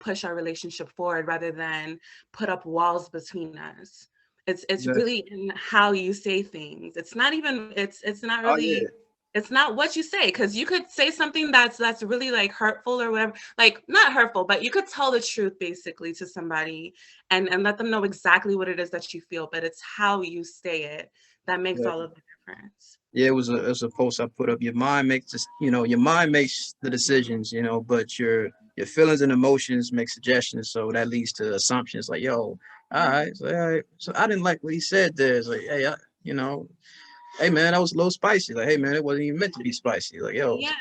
push our relationship forward rather than put up walls between us. It's Exactly. really in how you say things. It's not even it's not Oh yeah. really, it's not what you say, because you could say something that's really like hurtful or whatever, like not hurtful, but you could tell the truth basically to somebody and let them know exactly what it is that you feel, but it's how you say it that makes all Exactly. of the difference. Yeah, it was a post I put up. Your mind makes this, your mind makes the decisions, but your feelings and emotions make suggestions. So that leads to assumptions like, yo, all right, so, all right. So I didn't like what he said there. It's like, hey, you know, hey man, that was a little spicy. Like, hey man, it wasn't even meant to be spicy. Like, yo, Yeah,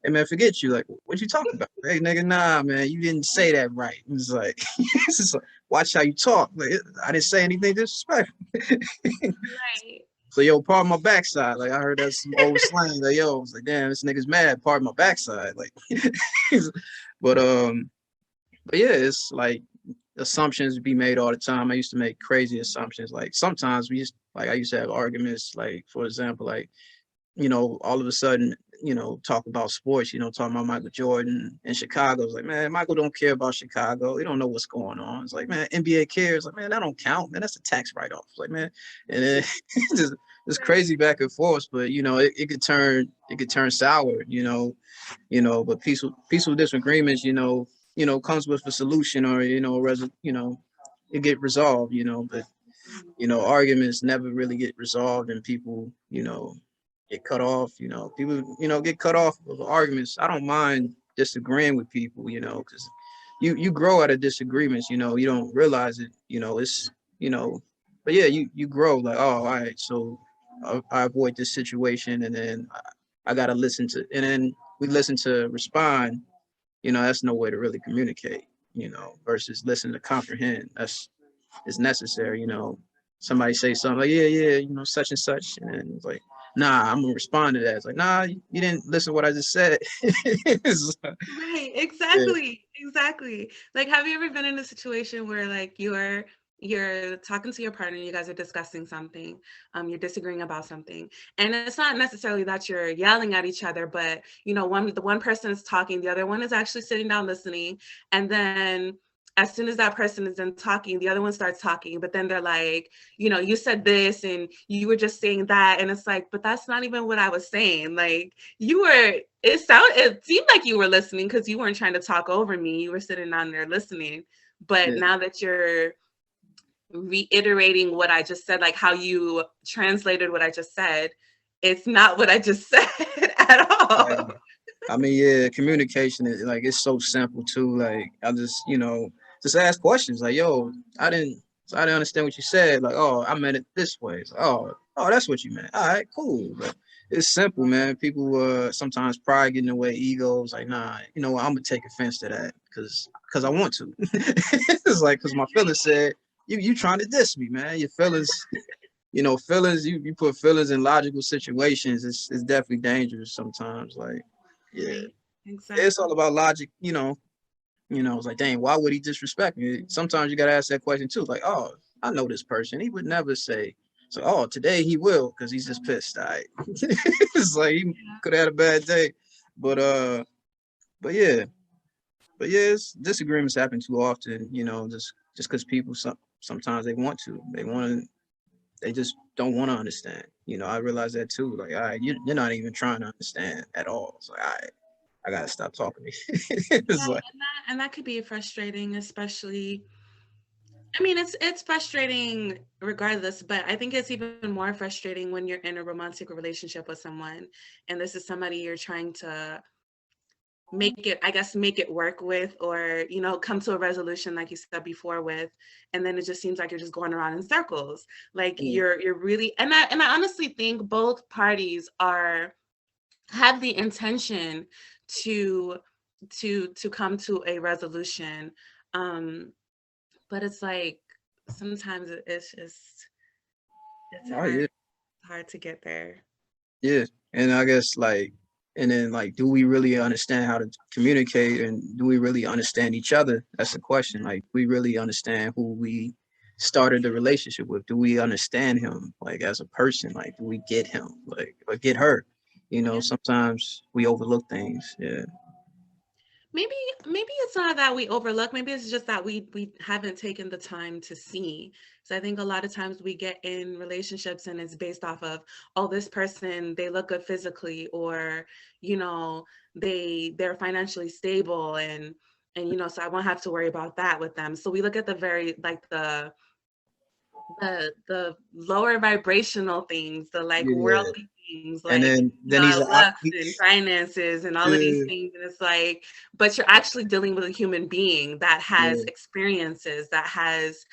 hey man, forget you. Like, what you talking about? Hey nigga, nah, man, you didn't say that right. It's like, it's just like, watch how you talk. Like, I didn't say anything disrespectful. right. So yo, pardon my backside. Like I heard that's some old slang. Like yo, I was like, damn, this nigga's mad. Pardon my backside. Like, but but yeah, it's like assumptions be made all the time. I used to make crazy assumptions. Like sometimes I used to have arguments. Like for example, like all of a sudden, talk about sports. Talking about Michael Jordan in Chicago. It's like, man, Michael don't care about Chicago. He don't know what's going on. It's like, man, NBA cares. Like, man, that don't count. Man, that's a tax write off. Like, man, and then just it's crazy back and forth. But it could turn sour. But peaceful disagreements. Comes with a solution or it get resolved. But arguments never really get resolved and people, get cut off, people, get cut off of arguments. I don't mind disagreeing with people, because you grow out of disagreements, you don't realize it, it's, you know, but yeah, you grow like, oh, all right, so I avoid this situation and then I got to listen to, and then we listen to respond, that's no way to really communicate, versus listen to comprehend. That's is necessary. Somebody say something like, yeah, yeah, such and such, and then it's like, nah, I'm gonna respond to that. It's like, nah, you didn't listen to what I just said. It's like, Right, yeah, exactly, exactly. Like, have you ever been in a situation where like you're talking to your partner, you guys are discussing something, you're disagreeing about something, and it's not necessarily that you're yelling at each other, but the one person is talking, the other one is actually sitting down listening, and then as soon as that person is done talking, the other one starts talking, but then they're like, you said this and you were just saying that, and it's like, but that's not even what I was saying. Like, it seemed like you were listening because you weren't trying to talk over me. You were sitting down there listening. But yeah, now that you're reiterating what I just said, like how you translated what I just said, it's not what I just said at all. exactly. I mean, yeah, communication is like it's so simple too. Like I just ask questions. Like, yo, I didn't understand what you said. Like, oh, I meant it this way. It's like, oh, that's what you meant. All right, cool. But it's simple, man. People sometimes pride getting in the way, egos. Like, nah, what, I'm gonna take offense to that because I want to. It's like because my feelings said you trying to diss me, man. Your feelings. Feelings, you put feelings in logical situations, it's definitely dangerous sometimes. Like, yeah, Right. it's all Exactly. about logic, it's like, dang, why would he disrespect me? Sometimes you gotta ask that question too. Like, oh, I know this person. He would never say, so oh, today he will, because he's just pissed. All right. It's like he could have had a bad day. But but yeah. But yeah, disagreements happen too often, just because people sometimes they just don't want to understand. I realize that too. Like, all right, you're not even trying to understand at all. It's like, all right, I gotta stop talking to you. It's Yeah, like, and that could be frustrating, especially. I mean, it's frustrating regardless, but I think it's even more frustrating when you're in a romantic relationship with someone, and this is somebody you're trying to make it work with, or come to a resolution, like you said before, with, and then it just seems like you're just going around in circles. Like mm, you're really, and I honestly think both parties are have the intention to to come to a resolution. Um, but it's like sometimes it's oh yeah, hard to get there. yeah. And I guess like, and then like, do we really understand how to communicate, and do we really understand each other? That's the question. Like, we really understand who we started the relationship with. Do we understand him like as a person? Like, do we get him like or get her? Yeah. Sometimes we overlook things. Yeah. maybe maybe it's not that we overlook, maybe it's just that we haven't taken the time to see. So I think a lot of times we get in relationships and it's based off of, oh, this person, they look good physically, or you know, they're financially stable, and so I won't have to worry about that with them. So we look at the very, like, the lower vibrational things, the like Yeah. worldly things, And like, then he's like, looks and finances and all of these yeah, things. And it's like, but you're actually dealing with a human being that has yeah, experiences, that has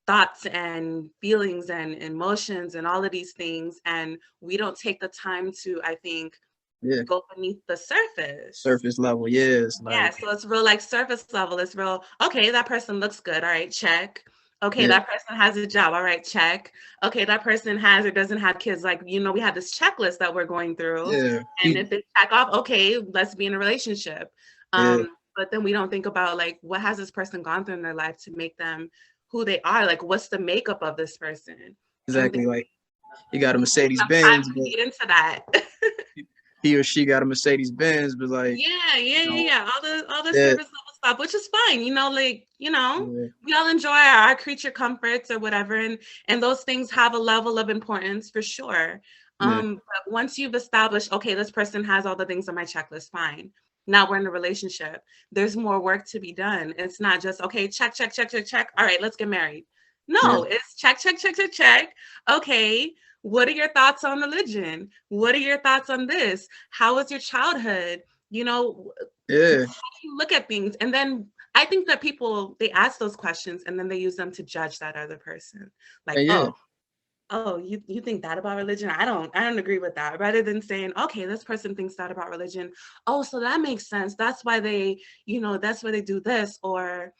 thoughts and feelings and emotions and all of these things. And we don't take the time to, I think, yeah. go beneath the surface. Surface level, yeah. It's Yeah, like, so it's real, like, surface level. It's real, okay, that person looks good. All right, check. Okay, yeah, that person has a job. All right, check. Okay, that person has or doesn't have kids. Like, we have this checklist that we're going through. yeah, And if they check off, okay, let's be in a relationship. yeah, But then we don't think about, like, what has this person gone through in their life to make them who they are? Like, what's the makeup of this person? I don't exactly. think Like he we got a take Mercedes some time Benz, to but get into that. he or she got a Mercedes Benz, but like, Yeah, yeah, you yeah, know, yeah. All the that, surface level stuff, which is fine, like, yeah, we all enjoy our creature comforts or whatever, and those things have a level of importance for sure. yeah, But once you've established, okay, this person has all the things on my checklist, fine. Now we're in a relationship. There's more work to be done. It's not just, okay, check, check, check, check, check. All right, let's get married. yeah, No, it's check, check, check, check, check. Okay, what are your thoughts on religion? What are your thoughts on this? How was your childhood? you know yeah, how do you look at things? And then I think that people, they ask those questions and then they use them to judge that other person, like, and yeah, oh, you think that about religion? I don't agree with that. Rather than saying, okay, this person thinks that about religion, oh, so that makes sense, that's why they do this. Or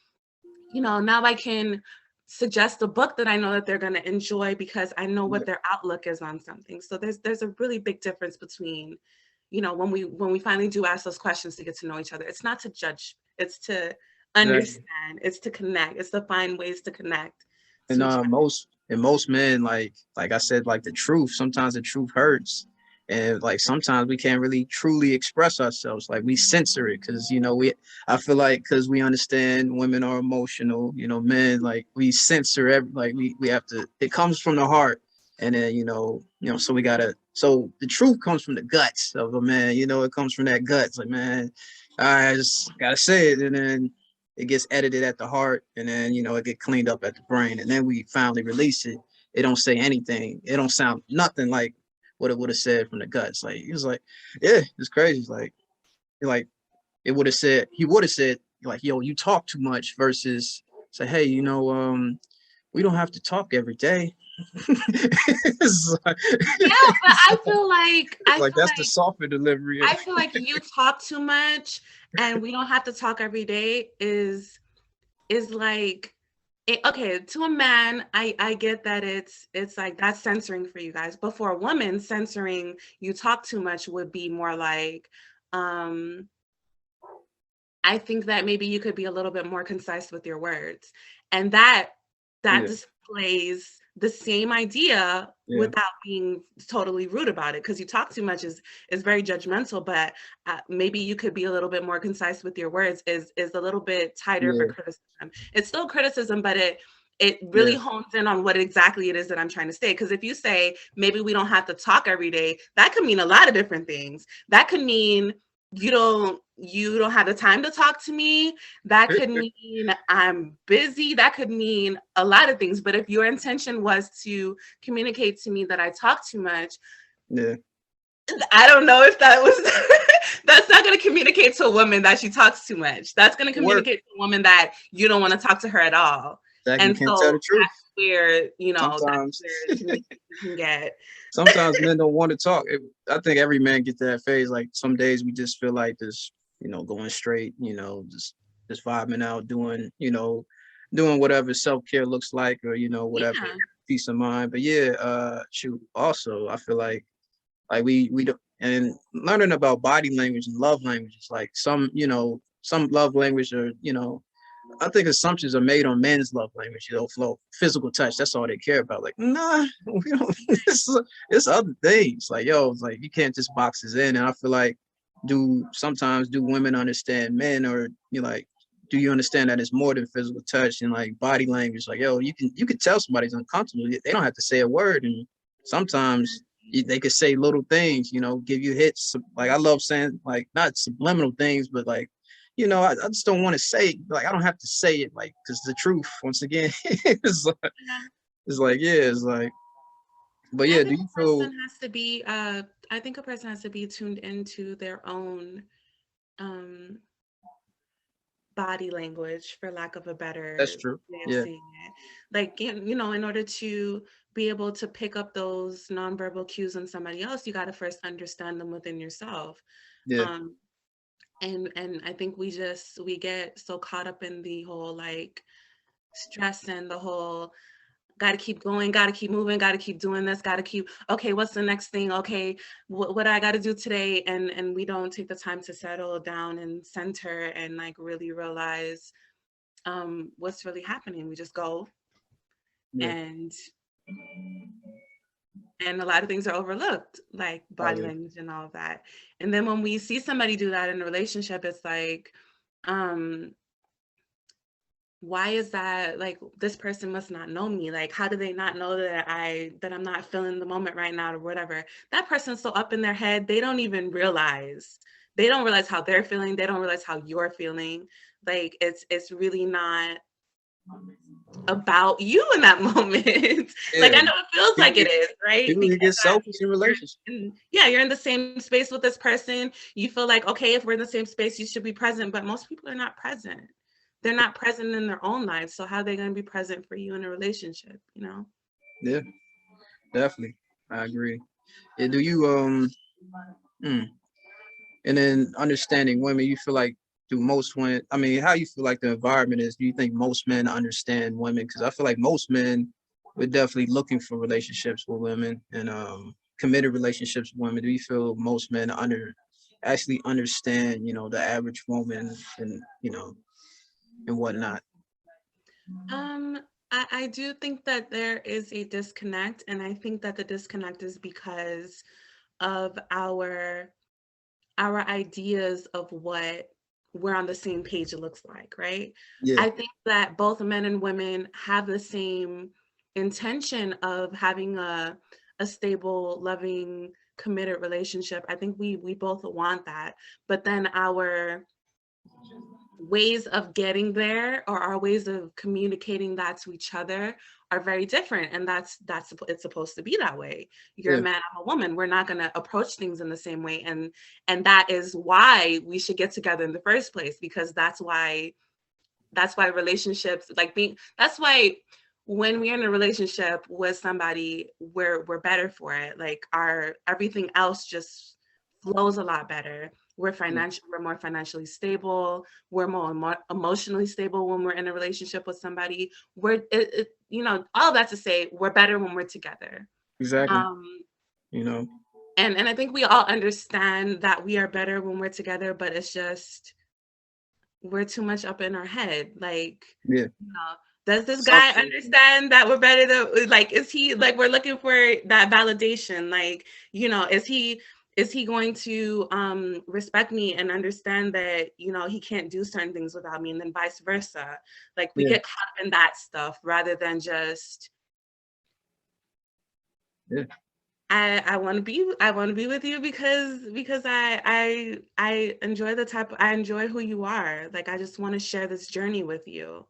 now I can suggest a book that I know that they're going to enjoy because I know yeah, what their outlook is on something. So there's a really big difference between, when we finally do ask those questions to get to know each other. It's not to judge, it's to exactly. understand, it's to connect, it's to find ways to connect And to each other. most men, like I said, like the truth. Sometimes the truth hurts, and like sometimes we can't really truly express ourselves. Like we censor it because we. I feel like because we understand women are emotional. Men like we censor like we have to. It comes from the heart, and then so we gotta. So the truth comes from the guts of a man. It comes from that guts. Like man, I just gotta say it, and then it gets edited at the heart, and then it get cleaned up at the brain, and then we finally release it. It don't say anything. It don't sound nothing like what it would have said from the guts. Like he was like, yeah, it's crazy. Like it would have said, he would have said like, yo, you talk too much versus say, hey, we don't have to talk every day. it's like, Yeah, but it's I feel like I like feel that's the like softer delivery. I feel like you talk too much and we don't have to talk every day is like okay, to a man, I get that it's like that's censoring for you guys, but for a woman, censoring you talk too much would be more like, um I think that maybe you could be a little bit more concise with your words, and that Yeah, displays the same idea yeah, without being totally rude about it. Because you talk too much is very judgmental, but maybe you could be a little bit more concise with your words. Is a little bit tighter for yeah, criticism. It's still criticism, but it really yeah, hones in on what exactly it is that I'm trying to say. Because if you say maybe we don't have to talk every day, that could mean a lot of different things. That could mean you don't have the time to talk to me. That could mean I'm busy. That could mean a lot of things. But if your intention was to communicate to me that I talk too much, yeah. I don't know if that was that's not going to communicate to a woman that she talks too much. That's going to It worked. communicate to a woman that you don't want to talk to her at all. Exactly. You And can't tell so the truth that's where, that's sometimes. where communication can get. Sometimes men don't want to talk. I think every man gets that phase. Like some days we just feel like this, going straight, just vibing out, doing whatever self care looks like, or whatever Yeah. peace of mind. But yeah, shoot. Also, I feel like we don't, and learning about body language and love languages. Like some love language are I think assumptions are made on men's love language, flow, physical touch. That's all they care about. Like, nah, we don't. It's other things. Like, yo, it's like you can't just box us in. And I feel like sometimes do women understand men, or you like, do you understand that it's more than physical touch and like body language? Like, yo, you can tell somebody's uncomfortable. They don't have to say a word, and sometimes they could say little things, give you hits. Like I love saying like not subliminal things, but like, I just don't want to say, like I don't have to say it, like, because the truth, once again, Yeah. yeah, it's like, but I yeah, do think you a person feel has to be I think a person has to be tuned into their own um body language, for lack of a that's better true? way of Yeah, saying it. Like, in order to be able to pick up those nonverbal cues in somebody else, you got to first understand them within yourself. yeah, Um, and I think we get so caught up in the whole like stress and the whole got to keep going, got to keep moving, got to keep doing this, got to keep, okay, what's the next thing? Okay, what I got to do today? And we don't take the time to settle down and center and like really realize what's really happening. We just go, yeah. and a lot of things are overlooked, like Oh body yeah, language and all of that. And then when we see somebody do that in a relationship, it's like, um, why is that? Like, this person must not know me. Like, how do they not know that I'm not feeling the moment right now or whatever? That person's so up in their head, they don't even realize. They don't realize how they're feeling. They don't realize how you're feeling. Like, it's really not about you in that moment. Like, yeah. I know it feels People like it get is, right? people Because can get selfish in relationships. yeah, you're in the same space with this person. You feel like, okay, if we're in the same space, you should be present. But most people are not present. They're not present in their own lives. So how are they going to be present for you in a relationship, you know? Yeah, definitely. I agree. Yeah, do you mm, and then understanding women, you feel like, do most women, I mean, how you feel like the environment is? Do you think most men understand women? Because I feel like most men were definitely looking for relationships with women and committed relationships with women. Do you feel most men actually understand, the average woman and and whatnot? Um, I do think that there is a disconnect, and I think that the disconnect is because of our ideas of what we're on the same page it looks like, right? Yeah, I think that both men and women have the same intention of having a stable, loving, committed relationship. I think we both want that. But then our ways of getting there, or our ways of communicating that to each other, are very different, and that's it's supposed to be that way. You're a yeah, man, I'm a woman. We're not going to approach things in the same way, and that is why we should get together in the first place, because that's why relationships, like, being that's why when we're in a relationship with somebody, we're better for it. Like, our everything else just flows a lot better. yeah, We're more financially stable. We're more emotionally stable when we're in a relationship with somebody. All of that to say, we're better when we're together. exactly. um You know, and I think we all understand that we are better when we're together, but it's just we're too much up in our head. Like, yeah, does this guy assumptions. understand that we're better to, like, is he, like, we're looking for that validation? Like, is he going to respect me and understand that, he can't do certain things without me, and then vice versa. Like, we Yeah, get caught up in that stuff rather than just, yeah, I want to be with you because I enjoy who you are. Like, I just want to share this journey with you.